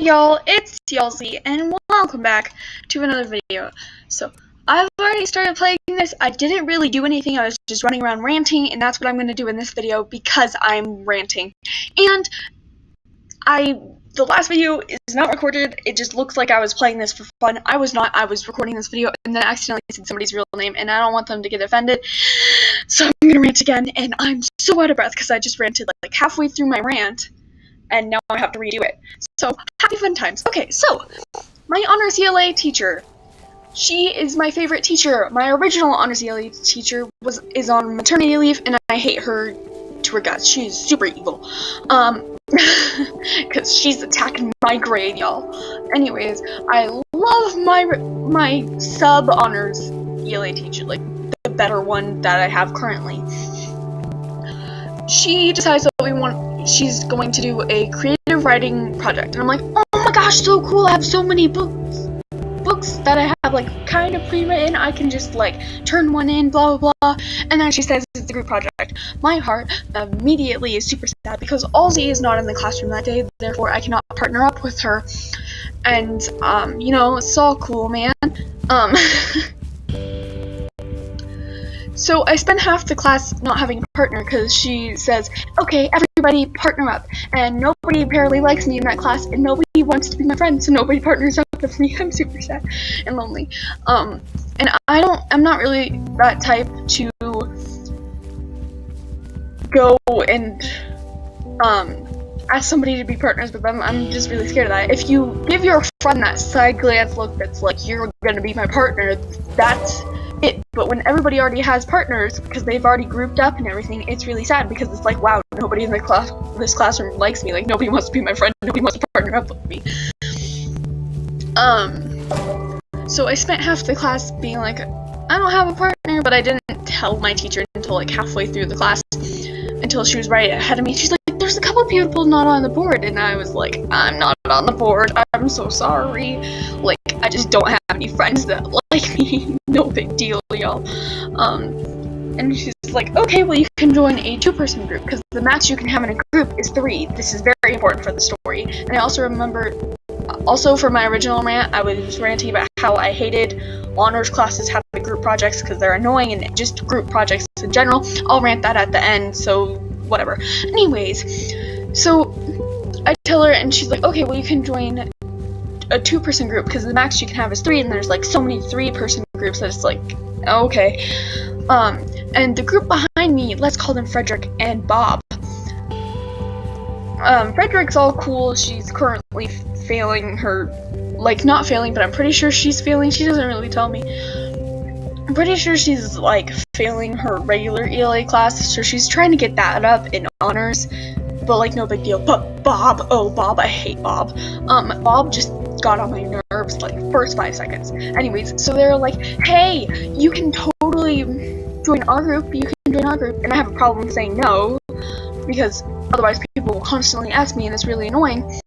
Y'all, it's Yalzy, and welcome back to another video. So, I've already started playing this. I didn't really do anything, I was just running around ranting, and that's what I'm going to do in this video because I'm ranting. And the last video is not recorded, it just looks like I was playing this for fun. I was not, I was recording this video and then I accidentally said somebody's real name, and I don't want them to get offended. So I'm going to rant again, and I'm so out of breath because I just ranted like halfway through my rant. And now I have to redo it. So, happy fun times. Okay, so, my honors ELA teacher. She is my favorite teacher. My original honors ELA teacher is on maternity leave, and I hate her to her guts. She's super evil. Because she's attacking my grade, y'all. Anyways, I love my sub-honors ELA teacher, like, the better one that I have currently. She decides that she's going to do a creative writing project, and I'm like, oh my gosh, so cool, I have so many books that I have like kind of pre-written, I can just like turn one in, blah blah blah. And then she says it's a group project. My heart immediately is super sad because Alzy is not in the classroom that day, therefore I cannot partner up with her. And you know, it's all cool, man. So I spent half the class not having a partner because she says, okay, everybody partner up, and nobody apparently likes me in that class, and nobody wants to be my friend, so nobody partners up with me. I'm super sad and lonely. And I'm not really that type to go and ask somebody to be partners with them. I'm just really scared of that. If you give your friend that side glance look that's like, you're gonna be my partner, that's it. But when everybody already has partners because they've already grouped up and everything, it's really sad because it's like, wow, nobody in this classroom likes me. Like, nobody wants to be my friend, nobody wants to partner up with me. So I spent half the class being like, I don't have a partner, but I didn't tell my teacher until like halfway through the class, until she was right ahead of me. She's like, there's a couple of people not on the board, and I was like, I'm not on the board, I'm so sorry. Like, I just don't have any friends that like me. No big deal, y'all. And she's like, okay, well, you can join a 2-person group, because the max you can have in a group is 3. This is very important for the story. And I also remember, also for my original rant, I was ranting about how I hated honors classes having group projects because they're annoying, and just group projects in general. I'll rant that at the end, so whatever. Anyways, so I tell her, and she's like, okay, well, you can join a 2-person group because the max you can have is 3, and there's like so many 3-person groups that it's like, okay. And the group behind me, let's call them Frederick and Bob. Frederick's all cool. She's currently failing her, like, not failing, but I'm pretty sure she's failing. She doesn't really tell me. I'm pretty sure she's like failing her regular ELA class, so she's trying to get that up in honors, but like no big deal. But Bob, oh Bob, I hate Bob. Bob just got on my nerves like first 5 seconds. Anyways, so they're like, hey, you can totally join our group, and I have a problem saying no, because otherwise people will constantly ask me and it's really annoying.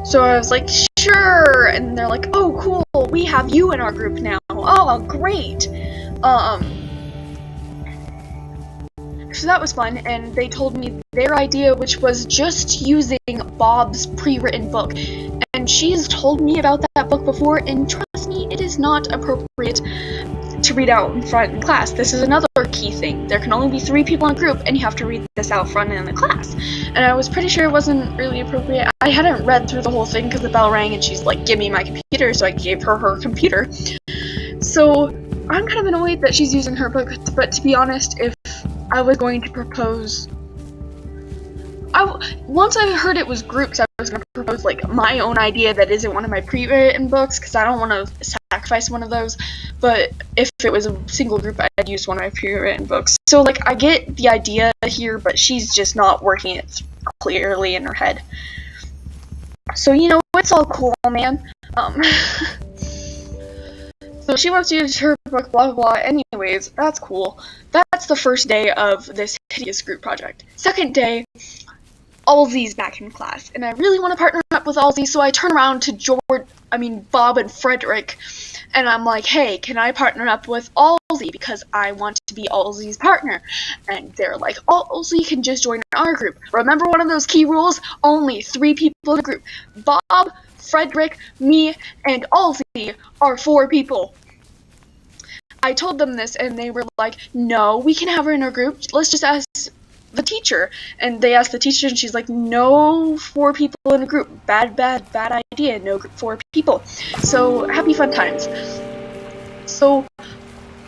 So I was like, sure, and they're like, oh cool, we have you in our group now. Oh, great. So that was fun, and they told me their idea, which was just using Bob's pre-written book. And she's told me about that book before, and trust me, it is not appropriate to read out in front in class. This is another key thing. There can only be 3 people in a group, and you have to read this out front in the class. And I was pretty sure it wasn't really appropriate. I hadn't read through the whole thing because the bell rang, and she's like, give me my computer, so I gave her her computer. So I'm kind of annoyed that she's using her book, but to be honest, if I was going to propose, once I heard it was groups, I was going to propose like my own idea that isn't one of my pre-written books, because I don't want to sacrifice one of those. But if it was a single group, I'd use one of my pre-written books. So like, I get the idea here, but she's just not working it clearly in her head. So, you know, it's all cool, man. So she wants to use her book, blah, blah, blah. Anyways, that's cool. That's the first day of this hideous group project. Second day, Alzy's back in class, and I really want to partner up with Alzy, so I turn around to Bob and Frederick, and I'm like, hey, can I partner up with Alzy, because I want to be Alzy's partner? And they're like, Alzy can just join our group. Remember one of those key rules? Only 3 people in a group. Bob, Frederick, me, and Alzi are 4 people. I told them this, and they were like, no, we can have her in our group. Let's just ask the teacher. And they asked the teacher, and she's like, no 4 people in a group. Bad idea. No 4 people. So, happy fun times. So,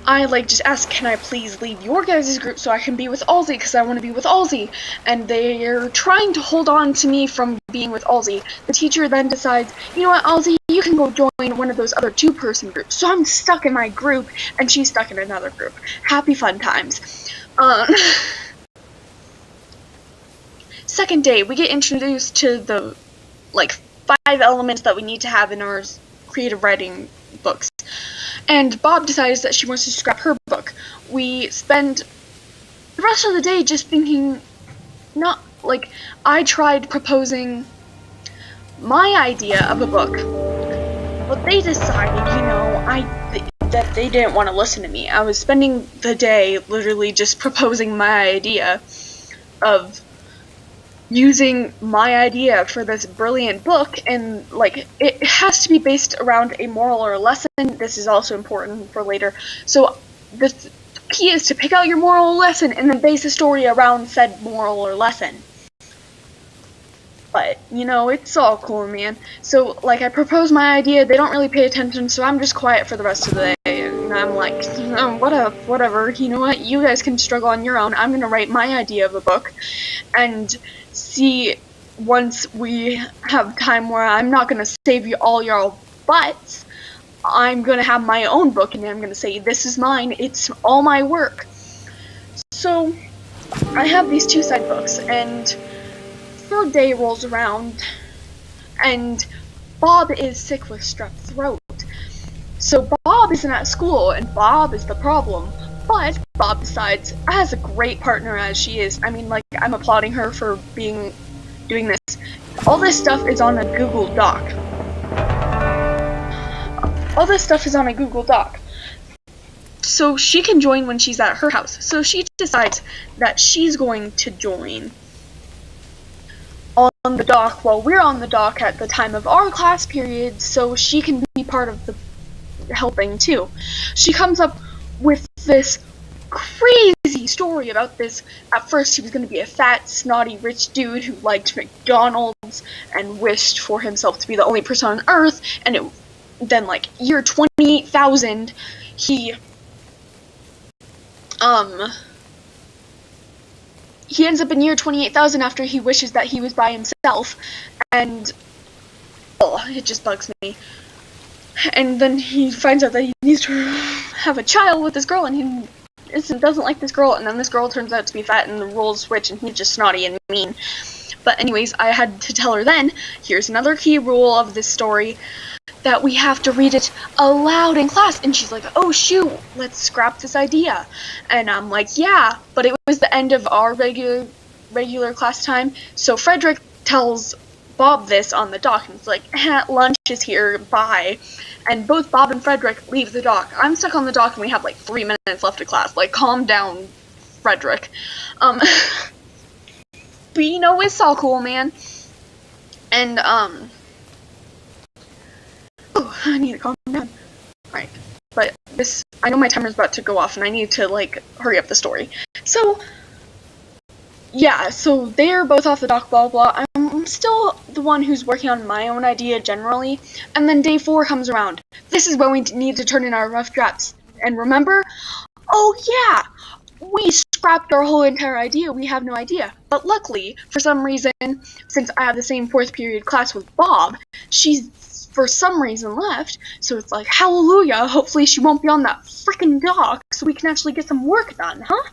I just asked, can I please leave your guys' group so I can be with Alzi, because I want to be with Alzi. And they're trying to hold on to me from being with Alzi. The teacher then decides, you know what, Alzi, you can go join one of those other 2-person groups. So I'm stuck in my group, and she's stuck in another group. Happy fun times. Second day, we get introduced to the 5 elements that we need to have in our creative writing books. And Bob decides that she wants to scrap her book. We spend the rest of the day just thinking, I tried proposing my idea of a book, but they decided, that they didn't want to listen to me. I was spending the day literally just proposing my idea of using my idea for this brilliant book, and it has to be based around a moral or a lesson. This is also important for later. So the key is to pick out your moral lesson and then base the story around said moral or lesson. But, it's all cool, man. So, I propose my idea, they don't really pay attention, so I'm just quiet for the rest of the day, and I'm like, whatever, you know what, you guys can struggle on your own, I'm gonna write my idea of a book, and see, once we have time where I'm not gonna save you all your butts, I'm gonna have my own book, and I'm gonna say, this is mine, it's all my work. So, I have these 2 side books, and third day rolls around, and Bob is sick with strep throat. So Bob isn't at school, and Bob is the problem. But Bob decides, as a great partner as she is, I'm applauding her for doing this. All this stuff is on a Google Doc. So she can join when she's at her house. So she decides that she's going to join on the dock while we're on the dock at the time of our class period, so she can be part of the helping too. She comes up with this crazy story about this. At first he was going to be a fat, snotty, rich dude who liked McDonald's and wished for himself to be the only person on Earth, and then year 28,000 he ends up in year 28,000 after he wishes that he was by himself, and it just bugs me. And then he finds out that he needs to have a child with this girl, and he doesn't like this girl, and then this girl turns out to be fat, and the roles switch, and he's just snotty and mean. But anyways, I had to tell her then, here's another key rule of this story, that we have to read it aloud in class. And she's like, oh shoot, let's scrap this idea. And I'm like, yeah, but it was the end of our regular class time, so Frederick tells Bob this on the dock, and it's like, lunch is here, bye. And both Bob and Frederick leave the dock. I'm stuck on the dock, and we have 3 minutes left of class. Calm down, Frederick. But it's all cool, man. And I need to calm down. Alright, but I know my timer's about to go off, and I need to hurry up the story. So yeah, so they're both off the dock, blah blah. I'm still the one who's working on my own idea generally, and then day 4 comes around. This is when we need to turn in our rough drafts. And remember, oh yeah, we scrapped our whole entire idea. We have no idea. But luckily, for some reason, since I have the same 4th period class with Bob, she's for some reason left. So it's like, hallelujah. Hopefully she won't be on that freaking dock, so we can actually get some work done, huh?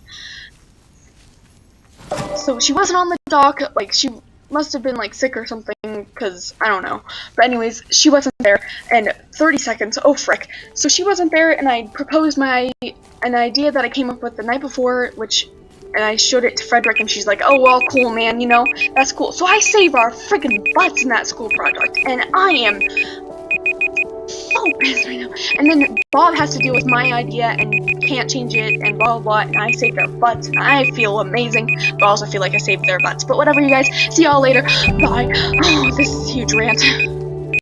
So she wasn't on the dock, she must have been, sick or something, because, I don't know. But anyways, she wasn't there, and 30 seconds, oh frick. So she wasn't there, and I proposed an idea that I came up with the night before, and I showed it to Frederick, and she's like, oh, well, cool, man, that's cool. So I saved our freaking butts in that school project, and I am so pissed right now. And then Bob has to deal with my idea and can't change it and blah blah, and I saved their butts and I feel amazing, but I also feel like I saved their butts. But whatever, you guys, see y'all later, bye. Oh, this is a huge rant.